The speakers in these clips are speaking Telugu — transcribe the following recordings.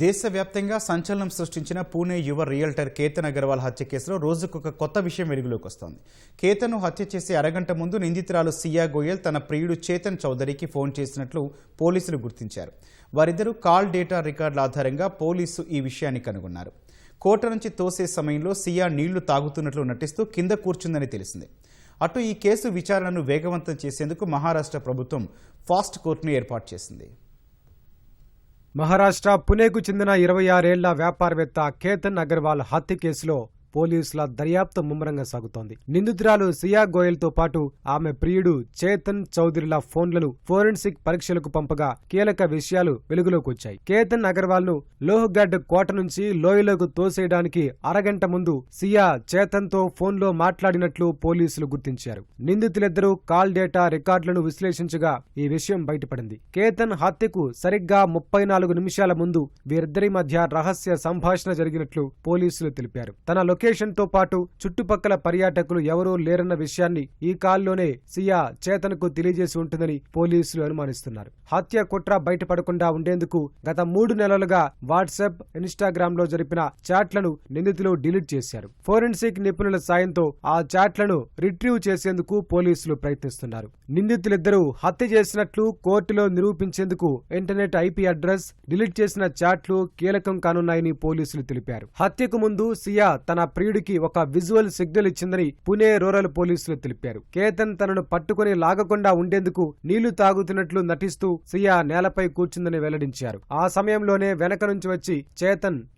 దేశవ్యాప్తంగా సంచలనం సృష్టించిన పూణే యువ రియల్టర్ కేతన్ అగర్వాల్ హత్య కేసులో రోజుకొక కొత్త విషయం వెలుగులోకి వస్తోంది. కేతన్ను హత్య చేసే అరగంట ముందు నిందితురాలు సియా గోయల్ తన ప్రియుడు చేతన్ చౌదరికి ఫోన్ చేసినట్లు పోలీసులు గుర్తించారు. వారిద్దరూ కాల్ డేటా రికార్డుల ఆధారంగా పోలీసు ఈ విషయాన్ని కనుగొన్నారు. కోట నుంచి తోసే సమయంలో సియా నీళ్లు తాగుతున్నట్లు నటిస్తూ కింద కూర్చుందని తెలిసింది. అటు ఈ కేసు విచారణను వేగవంతం చేసేందుకు మహారాష్ట్ర ప్రభుత్వం ఫాస్ట్ కోర్టును ఏర్పాటు చేసింది. మహారాష్ట్ర పుణేకు చెందిన 26 ఏళ్ల వ్యాపారవేత్త కేతన్ అగర్వాల్ హత్య కేసులో పోలీసుల దర్యాప్తు ముమ్మరంగా సాగుతోంది. నిందితురాలు సియా గోయల్ తో పాటు ఆమె ప్రియుడు చేతన్ చౌదరిల ఫోన్లను ఫోరెన్సిక్ పరీక్షలకు పంపగా కీలక విషయాలు వెలుగులోకి వచ్చాయి. కేతన్ అగర్వాల్ ను లోహ్గఢ్ కోట నుంచి లోయలోకి తోసేయడానికి అరగంట ముందు సియా చేతన్ తో ఫోన్లో మాట్లాడినట్లు పోలీసులు గుర్తించారు. నిందితులిద్దరూ కాల్ డేటా రికార్డులను విశ్లేషించగా ఈ విషయం బయటపడింది. కేతన్ హత్యకు సరిగ్గా 34 నిమిషాల ముందు వీరిద్దరి మధ్య రహస్య సంభాషణ జరిగినట్లు పోలీసులు తెలిపారు. తన లొకేషన్ తో పాటు చుట్టుపక్కల పర్యాటకులు ఎవరూ లేరన్న విషయాన్ని ఈ కాల్లోనే సియా చేతన్కు తెలియజేసి ఉంటుందని పోలీసులు అనుమానిస్తున్నారు. హత్య కుట్ర బయటపడకుండా ఉండేందుకు గత 3 నెలలుగా వాట్సాప్, ఇన్స్టాగ్రామ్ లో జరిపిన చాట్లను నిందితులు డిలీట్ చేశారు. ఫోరెన్సిక్ నిపుణుల సాయంతో ఆ చాట్లను రిట్రీవ్ చేసేందుకు పోలీసులు ప్రయత్నిస్తున్నారు. నిందితులిద్దరూ హత్య చేసినట్లు కోర్టులో నిరూపించేందుకు ఇంటర్నెట్ ఐపీ అడ్రస్, డిలీట్ చేసిన చాట్లు కీలకం కానున్నాయని పోలీసులు తెలిపారు. హత్యకు ముందు సియా తన ప్రియుడికి ఒక విజువల్ సిగ్నల్ ఇచ్చిందని పుణే రూరల్ పోలీసులు తెలిపారు. కేతన్ తనను పట్టుకుని లాగకుండా ఉండేందుకు నీళ్లు తాగుతున్నట్లు నటిస్తూ సియా నేలపై కూర్చుందని వెల్లడించారు. ఆ సమయంలోనే వెనక నుంచి వచ్చి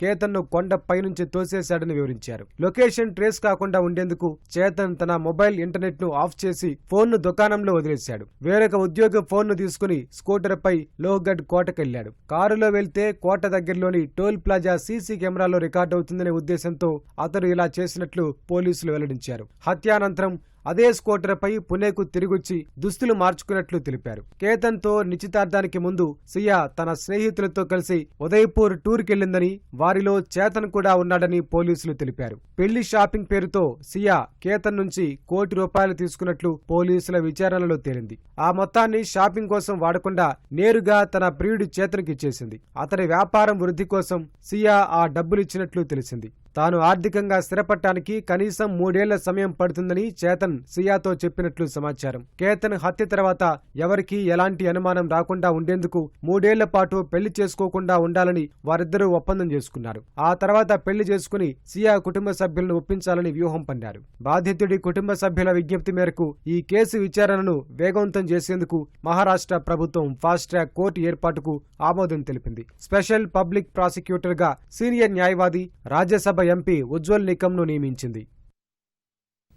కేతన్ ను కొండ పైనుంచి తోసేశాడని వివరించారు. లొకేషన్ ట్రేస్ కాకుండా ఉండేందుకు చేతన్ తన మొబైల్ ఇంటర్నెట్ ను ఆఫ్ చేసి ఫోన్ ను దుకాణంలో వదిలేశాడు. వేరొక ఉద్యోగి ఫోన్ ను తీసుకుని స్కూటర్ పై లోహ్గఢ్ కోటకెళ్లాడు. కారులో వెళ్తే కోట దగ్గరలోని టోల్ ప్లాజా సీసీ కెమెరాలో రికార్డ్ అవుతుందనే ఉద్దేశంతో అతను ఇలా చేసినట్లు పోలీసులు వెల్లడించారు. హత్యానంతరం అదే స్కూటర్పై పుణేకు తిరిగొచ్చి దుస్తులు మార్చుకున్నట్లు తెలిపారు. కేతన్ తో నిశ్చితార్థానికి ముందు సియా తన స్నేహితులతో కలిసి ఉదయపూర్ టూర్కెళ్లిందని, వారిలో చేతన్ కూడా ఉన్నాడని పోలీసులు తెలిపారు. పెళ్లి షాపింగ్ పేరుతో సియా కేతన్ నుంచి ₹1 కోటి తీసుకున్నట్లు పోలీసుల విచారణలో తేలింది. ఆ మొత్తాన్ని షాపింగ్ కోసం వాడకుండా నేరుగా తన ప్రియుడి చేతన్కి ఇచ్చేసింది. అతడి వ్యాపారం వృద్ధి కోసం సియా ఆ డబ్బులిచ్చినట్లు తెలిసింది. తాను ఆర్థికంగా స్థిరపడటానికి కనీసం 3 ఏళ్ల సమయం పడుతుందని చేతన్ సియాతో చెప్పినట్లు సమాచారం. కేతన్ హత్య తర్వాత ఎవరికీ ఎలాంటి అనుమానం రాకుండా ఉండేందుకు 3 ఏళ్ల పాటు పెళ్లి చేసుకోకుండా ఉండాలని వారిద్దరూ ఒప్పందం చేసుకున్నారు. ఆ తర్వాత పెళ్లి చేసుకుని సియా కుటుంబ సభ్యులను ఒప్పించాలని వ్యూహం పన్నారు. బాధితుడి కుటుంబ సభ్యుల విజ్ఞప్తి మేరకు ఈ కేసు విచారణను వేగవంతం చేసేందుకు మహారాష్ట్ర ప్రభుత్వం ఫాస్ట్ ట్రాక్ కోర్టు ఏర్పాటుకు ఆమోదం తెలిపింది. స్పెషల్ పబ్లిక్ ప్రాసిక్యూటర్ గా సీనియర్ న్యాయవాది, రాజ్యసభ ఎంపీ ఉజ్వల్ నికమ్ ను నియమించింది.